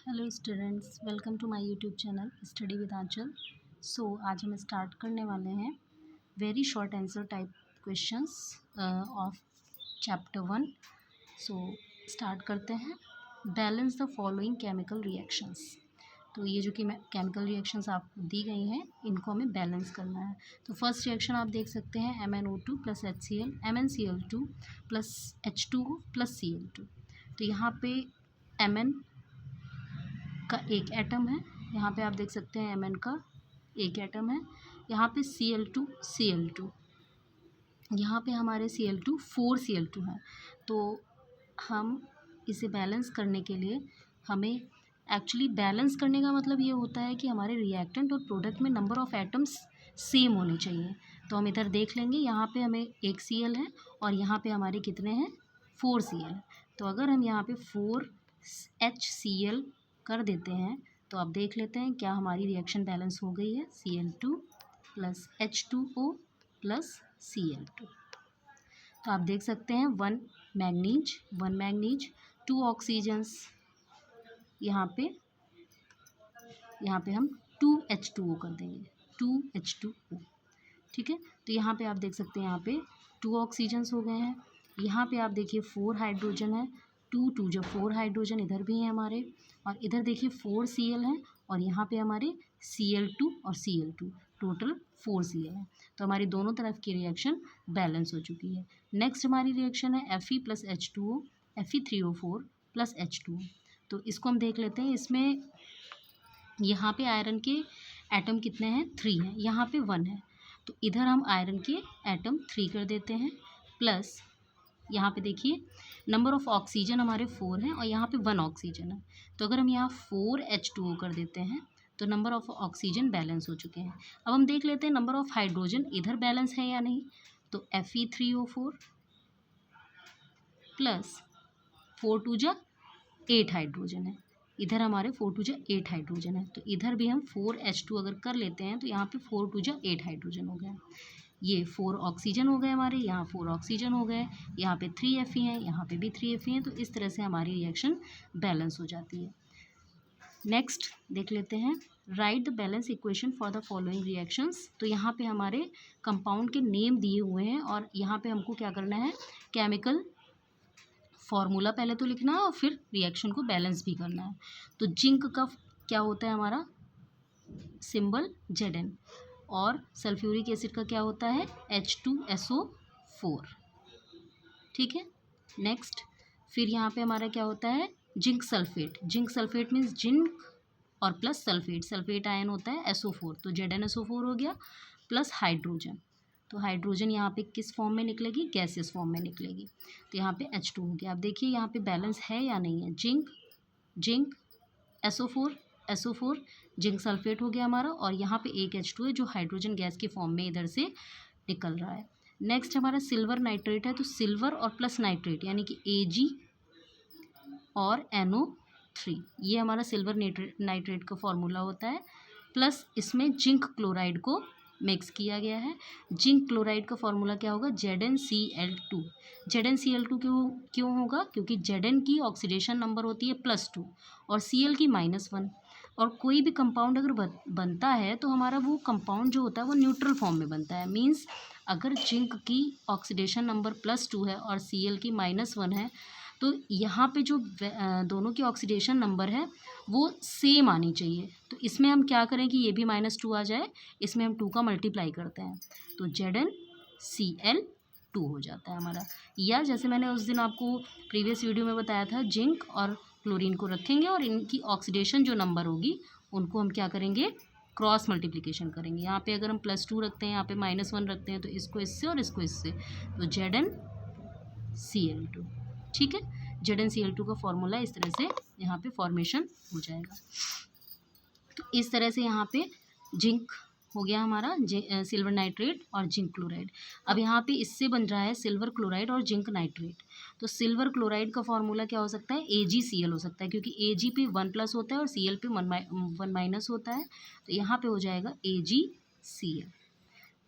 Hello students, welcome to my YouTube channel study with Anchal. आज हम start करने वाले हैं very short answer type questions of chapter 1। Start करते हैं। Balance the following chemical reactions. तो ये जो कि केमिकल रिएक्शंस आपको दी गई हैं, इनको हमें बैलेंस करना है। तो फर्स्ट रिएक्शन आप देख सकते हैं MnO2 plus HCl, MnCl2 plus H2O plus Cl2। तो यहाँ पे Mn का एक एटम है, यहाँ पे आप देख सकते हैं Mn का एक एटम है, यहाँ पे Cl2, यहाँ पे हमारे Cl2 4 Cl2 है। तो हम इसे बैलेंस करने के लिए हमें एक्चुअली बैलेंस करने का मतलब ये होता है कि हमारे रिएक्टेंट और प्रोडक्ट में नंबर ऑफ़ एटम्स सेम होने चाहिए। तो हम इधर देख लेंगे, यहाँ पे हमें एक Cl है और यहाँ पे हमारे कितने हैं 4 Cl। तो अगर हम यहाँ पे 4HCl कर देते हैं तो आप देख लेते हैं क्या हमारी रिएक्शन बैलेंस हो गई है। Cl2 plus H2O plus Cl2। तो आप देख सकते हैं वन मैग्नीज 2 ऑक्सीजन्स, यहाँ पे हम 2H2O कर देंगे, 2H2O। ठीक है, तो यहाँ पे आप देख सकते हैं यहाँ पे 2 ऑक्सीजन्स हो गए हैं। यहाँ पे आप देखिए 4 हाइड्रोजन है, 2 जब 4 हाइड्रोजन इधर भी हैं हमारे, और इधर देखिए 4 Cl हैं और यहाँ पे हमारे Cl2 और Cl2, टोटल 4 Cl है। तो हमारी दोनों तरफ की रिएक्शन बैलेंस हो चुकी है। नेक्स्ट हमारी रिएक्शन है Fe plus H2O, Fe3O4 plus H2O। तो इसको हम देख लेते हैं। इसमें यहाँ पे आयरन के एटम कितने हैं 3 हैं, यहाँ पे 1 है। तो इधर हम आयरन के एटम 3 कर देते हैं, प्लस यहाँ पे देखिए नंबर ऑफ़ ऑक्सीजन हमारे 4 हैं और यहाँ पे 1 ऑक्सीजन है। तो अगर हम यहाँ 4H2O कर देते हैं तो नंबर ऑफ़ ऑक्सीजन बैलेंस हो चुके हैं। अब हम देख लेते हैं नंबर ऑफ़ हाइड्रोजन इधर बैलेंस है या नहीं। तो Fe3O4 प्लस 4 2 जा 8 हाइड्रोजन है, इधर हमारे 4 2 जा 8 हाइड्रोजन है। तो इधर भी हम 4H2 अगर कर लेते हैं तो यहाँ पे 4 2 जा 8 हाइड्रोजन हो गया। ये 4 ऑक्सीजन हो गए हमारे, यहाँ 4 ऑक्सीजन हो गए, यहाँ पे 3 Fe हैं, यहाँ पे भी 3 Fe हैं। तो इस तरह से हमारी रिएक्शन बैलेंस हो जाती है। नेक्स्ट देख लेते हैं, right the balance equation for the following reactions. तो यहाँ पे हमारे कंपाउंड के नेम दिए हुए हैं और यहाँ पे हमको क्या करना है, केमिकल फॉर्मूला पहले तो लिखना है और फिर रिएक्शन को बैलेंस भी करना है। तो जिंक का क्या होता है हमारा सिंबल Zn, और सल्फ्यूरिक एसिड का क्या होता है H2SO4। ठीक है, नेक्स्ट फिर यहाँ पे हमारा क्या होता है जिंक सल्फेट मीन्स जिंक और प्लस सल्फेट आयन होता है SO4, तो ZnSO4 हो गया, प्लस हाइड्रोजन। तो हाइड्रोजन यहाँ पे किस फॉर्म में निकलेगी, गैसियस फॉर्म में निकलेगी। तो यहाँ पे H2 हो गया। आप देखिए यहाँ पे बैलेंस है या नहीं है, जिंक SO4 जिंक सल्फेट हो गया हमारा, और यहाँ पे एक H2 है जो हाइड्रोजन गैस के फॉर्म में इधर से निकल रहा है। नेक्स्ट हमारा सिल्वर नाइट्रेट है, तो सिल्वर और प्लस नाइट्रेट यानी कि Ag और NO3, ये हमारा सिल्वर नाइट्रेट का फॉर्मूला होता है। प्लस इसमें जिंक क्लोराइड को मिक्स किया गया है। जिंक क्लोराइड का फॉर्मूला क्या होगा ZnCl2। ZnCl2 क्यों होगा, क्योंकि Zn की ऑक्सीडेशन नंबर होती है +2 और Cl की -1। और कोई भी कंपाउंड अगर बनता है तो हमारा वो कंपाउंड जो होता है वो न्यूट्रल फॉर्म में बनता है। मींस अगर जिंक की ऑक्सीडेशन नंबर +2 है और Cl की -1 है तो यहाँ पे जो दोनों की ऑक्सीडेशन नंबर है वो सेम आनी चाहिए। तो इसमें हम क्या करें कि ये भी -2 आ जाए, इसमें हम 2 का मल्टीप्लाई करते हैं तो ZnCl2 हो जाता है हमारा। या जैसे मैंने उस दिन आपको प्रीवियस वीडियो में बताया था, जिंक और क्लोरीन को रखेंगे और इनकी ऑक्सीडेशन जो नंबर होगी उनको हम क्या करेंगे, क्रॉस मल्टीप्लिकेशन करेंगे। यहाँ पे अगर हम +2 रखते हैं, यहाँ पे -1 रखते हैं, तो इसको इससे और इसको इससे, तो ZnCl2। ठीक है, ZnCl2 का फॉर्मूला इस तरह से यहाँ पे फॉर्मेशन हो जाएगा। तो इस तरह से यहाँ पे जिंक हो गया हमारा सिल्वर नाइट्रेट और जिंक क्लोराइड। अब यहाँ पे इससे बन रहा है सिल्वर क्लोराइड और जिंक नाइट्रेट। तो सिल्वर क्लोराइड का फॉर्मूला क्या हो सकता है, AgCl हो सकता है, क्योंकि Ag पे 1+ होता है और Cl पे 1- होता है। तो यहाँ पे हो जाएगा AgCl।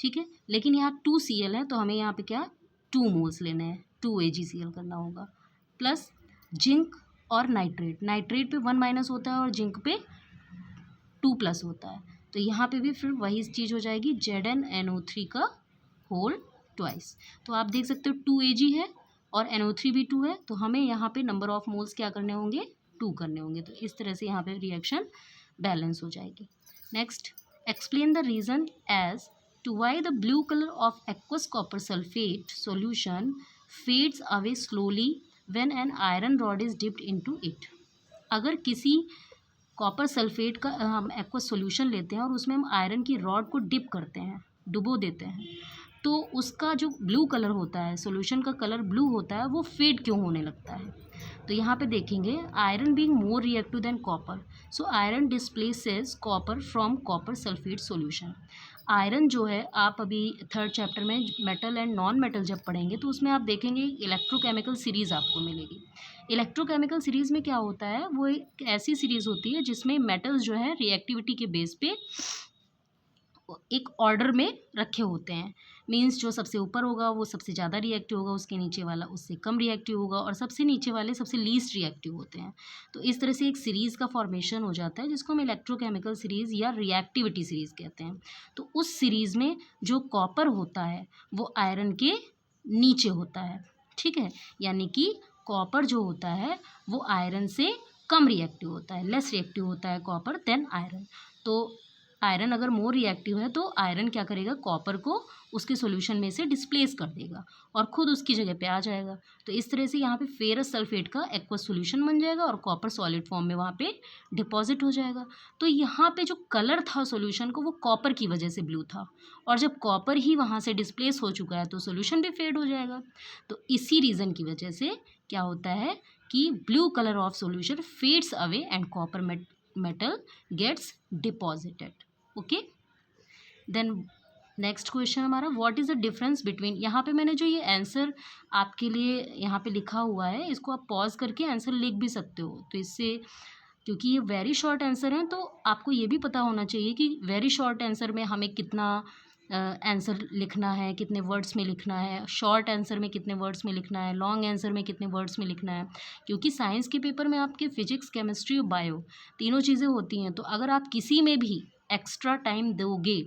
ठीक है, लेकिन यहाँ 2 Cl है तो हमें यहाँ पे क्या 2 मोल्स लेने हैं, 2 AgCl करना होगा। प्लस जिंक और नाइट्रेट, नाइट्रेट पे 1 माइनस होता है और जिंक पे 2 प्लस होता है, तो यहाँ पे भी फिर वही चीज़ हो जाएगी ZnNO3 का होल ट्वाइस। तो आप देख सकते हो 2Ag है और NO3 भी 2 है, तो हमें यहाँ पे नंबर ऑफ मोल्स क्या करने होंगे, 2 करने होंगे। तो इस तरह से यहाँ पे रिएक्शन बैलेंस हो जाएगी। Next, explain the reason as to why the blue colour of aqueous copper sulphate solution fades away slowly when an iron rod is dipped into it. अगर किसी कॉपर सल्फेट का हम एक्वस सॉल्यूशन लेते हैं और उसमें हम आयरन की रॉड को डिप करते हैं, डुबो देते हैं, तो उसका जो ब्लू कलर होता है, सॉल्यूशन का कलर ब्लू होता है, वो फेड क्यों होने लगता है। तो यहाँ पे देखेंगे, iron being more reactive than copper, so iron displaces copper from copper sulphate solution. Iron जो है, आप अभी 3rd चैप्टर में मेटल एंड नॉन मेटल जब पढ़ेंगे तो उसमें आप देखेंगे इलेक्ट्रोकेमिकल सीरीज़ आपको मिलेगी। इलेक्ट्रोकेमिकल सीरीज़ में क्या होता है, वो एक ऐसी सीरीज़ होती है जिसमें मेटल्स जो है रिएक्टिविटी के बेस पे एक ऑर्डर में रखे होते हैं। मींस जो सबसे ऊपर होगा वो सबसे ज़्यादा रिएक्टिव होगा, उसके नीचे वाला उससे कम रिएक्टिव होगा, और सबसे नीचे वाले सबसे लीस्ट रिएक्टिव होते हैं। तो इस तरह से एक सीरीज़ का फॉर्मेशन हो जाता है जिसको हम इलेक्ट्रोकेमिकल सीरीज़ या रिएक्टिविटी सीरीज़ कहते हैं। तो उस सीरीज़ में जो कॉपर होता है वो आयरन के नीचे होता है, ठीक है। यानी कि कॉपर जो होता है वो आयरन से कम रिएक्टिव होता है, लेस रिएक्टिव होता है कॉपर देन आयरन। तो आयरन अगर मोर रिएक्टिव है तो आयरन क्या करेगा, कॉपर को उसके सॉल्यूशन में से डिस्प्लेस कर देगा और खुद उसकी जगह पे आ जाएगा। तो इस तरह से यहाँ पे फेरस सल्फेट का एक्वस सॉल्यूशन बन जाएगा और कॉपर सॉलिड फॉर्म में वहाँ पे डिपॉजिट हो जाएगा। तो यहाँ पे जो कलर था सॉल्यूशन को वो कॉपर की वजह से ब्लू था, और जब कॉपर ही वहाँ से डिस्प्लेस हो चुका है तो सॉल्यूशन भी फेड हो जाएगा। तो इसी रीज़न की वजह से क्या होता है कि blue colour of solution fades away and copper metal gets deposited. Okay, then next question हमारा, what is the difference between, यहाँ पे मैंने जो ये आंसर आपके लिए यहाँ पे लिखा हुआ है, इसको आप पॉज करके आंसर लिख भी सकते हो। तो इससे, क्योंकि ये वेरी शॉर्ट आंसर है, तो आपको ये भी पता होना चाहिए कि वेरी शॉर्ट आंसर में हमें कितना आंसर लिखना है, कितने वर्ड्स में लिखना है, शॉर्ट आंसर में कितने वर्ड्स में लिखना है, लॉन्ग आंसर में कितने वर्ड्स में लिखना है। क्योंकि साइंस के पेपर में आपके फिजिक्स, केमिस्ट्री और बायो तीनों चीज़ें होती हैं, तो अगर आप किसी में भी एक्स्ट्रा टाइम दोगे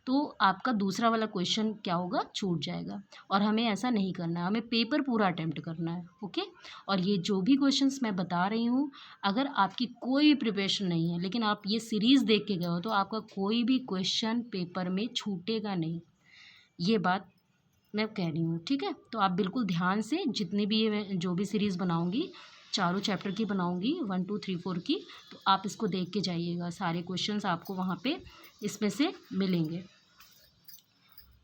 तो आपका दूसरा वाला क्वेश्चन क्या होगा, छूट जाएगा। और हमें ऐसा नहीं करना है, हमें पेपर पूरा अटेम्प्ट करना है। ओके, और ये जो भी क्वेश्चंस मैं बता रही हूँ, अगर आपकी कोई भी प्रिपरेशन नहीं है लेकिन आप ये सीरीज़ देख के गए हो तो आपका कोई भी क्वेश्चन पेपर में छूटेगा नहीं, ये बात मैं कह रही हूँ, ठीक है। तो आप बिल्कुल ध्यान से, जितनी भी ये जो भी सीरीज़ बनाऊँगी, चारों चैप्टर की बनाऊँगी, 1 2 3 4 की, तो आप इसको देख के जाइएगा, सारे क्वेश्चंस आपको वहाँ पे इसमें से मिलेंगे।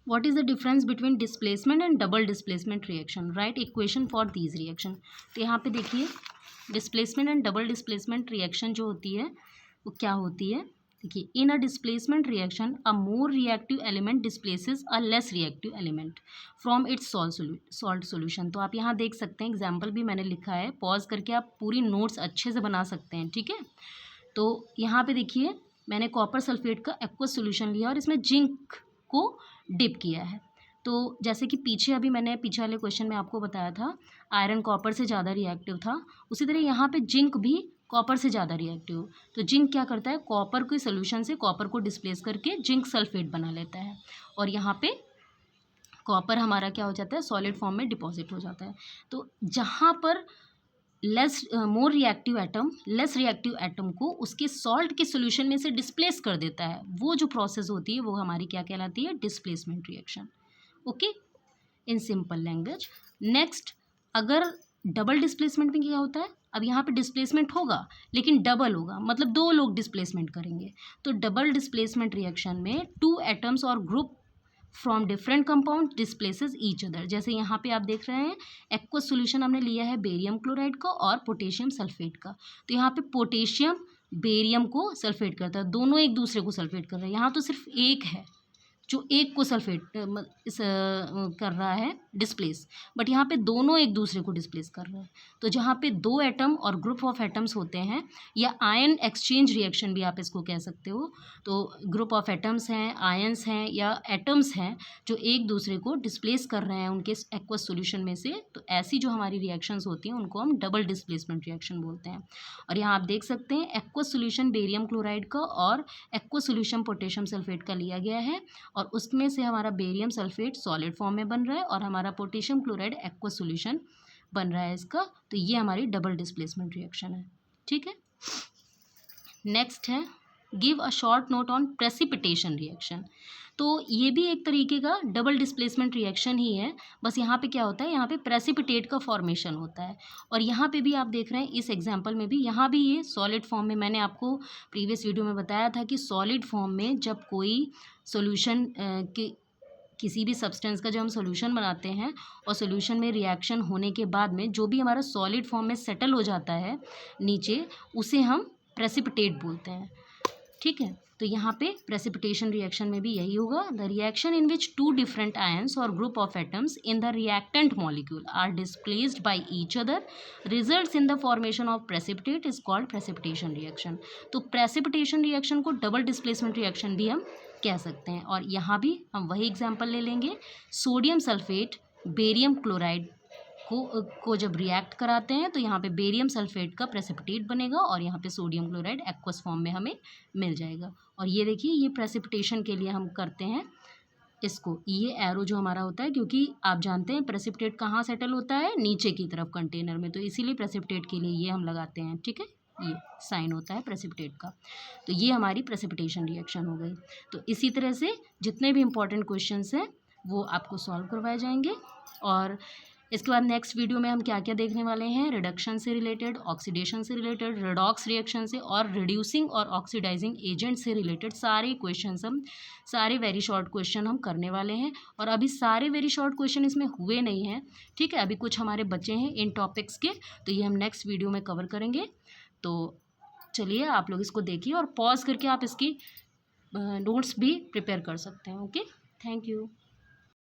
What is the difference between displacement and double displacement reaction? Write equation for these reaction. तो यहाँ पे देखिए, displacement and double displacement reaction जो होती है वो क्या होती है। देखिए, in a displacement reaction a more reactive element displaces a less reactive element from its salt solution. तो आप यहाँ देख सकते हैं, एग्जाम्पल भी मैंने लिखा है, पॉज करके आप पूरी नोट्स अच्छे से बना सकते हैं, ठीक है। तो यहाँ पे देखिए, मैंने कॉपर सल्फेट का एक्वस सॉल्यूशन लिया और इसमें जिंक को डिप किया है। तो जैसे कि पीछे अभी मैंने पीछे वाले क्वेश्चन में आपको बताया था, आयरन कॉपर से ज़्यादा रिएक्टिव था, उसी तरह यहाँ पे जिंक भी कॉपर से ज़्यादा रिएक्टिव। तो जिंक क्या करता है, कॉपर के सोल्यूशन से कॉपर को डिस्प्लेस करके जिंक सल्फेट बना लेता है, और यहाँ पे कॉपर हमारा क्या हो जाता है, सॉलिड फॉर्म में डिपॉजिट हो जाता है। तो जहाँ पर more reactive atom less reactive atom को उसके सॉल्ट के सॉल्यूशन में से डिस्प्लेस कर देता है, वो जो प्रोसेस होती है वो हमारी क्या कहलाती है, displacement reaction. Okay, in simple language. Next, अगर डबल डिस्प्लेसमेंट में क्या होता है, अब यहाँ पे डिस्प्लेसमेंट होगा लेकिन डबल होगा, मतलब 2 लोग डिस्प्लेसमेंट करेंगे। तो डबल डिस्प्लेसमेंट रिएक्शन में 2 एटम्स और group from different compound displaces each other. जैसे यहाँ पे आप देख रहे हैं, एक्वस सॉल्यूशन हमने लिया है बेरियम क्लोराइड का और पोटेशियम सल्फेट का। तो यहाँ पे पोटेशियम बेरियम को सल्फेट करता है, दोनों एक दूसरे को सल्फेट कर रहे हैं। यहाँ तो सिर्फ एक है जो एक को सल्फेट कर रहा है, डिस्प्लेस, बट यहाँ पे दोनों एक दूसरे को डिस्प्लेस कर रहे हैं। तो जहाँ पे दो एटम और ग्रुप ऑफ एटम्स होते हैं, या आयन एक्सचेंज रिएक्शन भी आप इसको कह सकते हो, तो ग्रुप ऑफ एटम्स हैं, आयन्स हैं या एटम्स हैं जो एक दूसरे को डिस्प्लेस कर रहे हैं उनके एक्वस सॉल्यूशन में से, तो ऐसी जो हमारी रिएक्शंस होती हैं उनको हम डबल डिस्प्लेसमेंट रिएक्शन बोलते हैं। और यहाँ आप देख सकते हैं एक्वस सॉल्यूशन बेरियम क्लोराइड का और एक्वस सॉल्यूशन पोटेशियम सल्फेट का लिया गया है, और उसमें से हमारा बेरियम सल्फेट सॉलिड फॉर्म में बन रहा है और हमारा पोटेशियम क्लोराइड एक्वस सॉल्यूशन बन रहा है इसका। तो ये हमारी डबल डिस्प्लेसमेंट रिएक्शन है। ठीक है, नेक्स्ट है give a short note on precipitation reaction. तो ये भी एक तरीके का डबल डिस्प्लेसमेंट रिएक्शन ही है, बस यहाँ पे क्या होता है, यहाँ पे प्रेसिपिटेट का फॉर्मेशन होता है। और यहाँ पे भी आप देख रहे हैं इस एग्जांपल में भी, यहाँ भी ये सॉलिड फॉर्म में, मैंने आपको प्रीवियस वीडियो में बताया था कि सॉलिड फॉर्म में जब कोई सॉल्यूशन किसी भी सब्सटेंस का जब हम सॉल्यूशन बनाते हैं और सॉल्यूशन में रिएक्शन होने के बाद में जो भी हमारा सॉलिड फॉर्म में सेटल हो जाता है नीचे, उसे हम प्रेसिपिटेट बोलते हैं। ठीक है, तो यहाँ पे प्रेसिपिटेशन रिएक्शन में भी यही होगा। The reaction in which two different ions और group of atoms in the reactant molecule are displaced by each other results in the formation of precipitate is called precipitation reaction. तो precipitation reaction को double displacement reaction भी हम कह सकते हैं। और यहाँ भी हम वही एग्जाम्पल ले लेंगे, सोडियम सल्फेट बेरियम क्लोराइड को जब रिएक्ट कराते हैं तो यहाँ पे बेरियम सल्फेट का प्रेसिपिटेट बनेगा और यहाँ पे सोडियम क्लोराइड एक्वस फॉर्म में हमें मिल जाएगा। और ये देखिए, ये प्रेसिपिटेशन के लिए हम करते हैं इसको, ये एरो जो हमारा होता है, क्योंकि आप जानते हैं प्रेसिपिटेट कहाँ सेटल होता है, नीचे की तरफ कंटेनर में, तो इसीलिए प्रेसिपिटेट के लिए ये हम लगाते हैं। ठीक है, ये साइन होता है प्रेसिपिटेट का। तो ये हमारी प्रेसिपिटेशन रिएक्शन हो गई। तो इसी तरह से जितने भी इंपॉर्टेंट क्वेश्चंस हैं वो आपको सॉल्व करवाए जाएंगे। और इसके बाद नेक्स्ट वीडियो में हम क्या क्या देखने वाले हैं, रिडक्शन से रिलेटेड, ऑक्सीडेशन से रिलेटेड, रेडॉक्स रिएक्शन से, और रिड्यूसिंग और ऑक्सीडाइजिंग एजेंट से रिलेटेड सारे क्वेश्चंस हम, सारे वेरी शॉर्ट क्वेश्चन हम करने वाले हैं। और अभी सारे वेरी शॉर्ट क्वेश्चन इसमें हुए नहीं हैं। ठीक है, अभी कुछ हमारे बचे हैं इन टॉपिक्स के, तो ये हम नेक्स्ट वीडियो में कवर करेंगे। तो चलिए आप लोग इसको देखिए और पॉज करके आप इसकी नोट्स भी प्रिपेयर कर सकते हैं। Okay, thank you.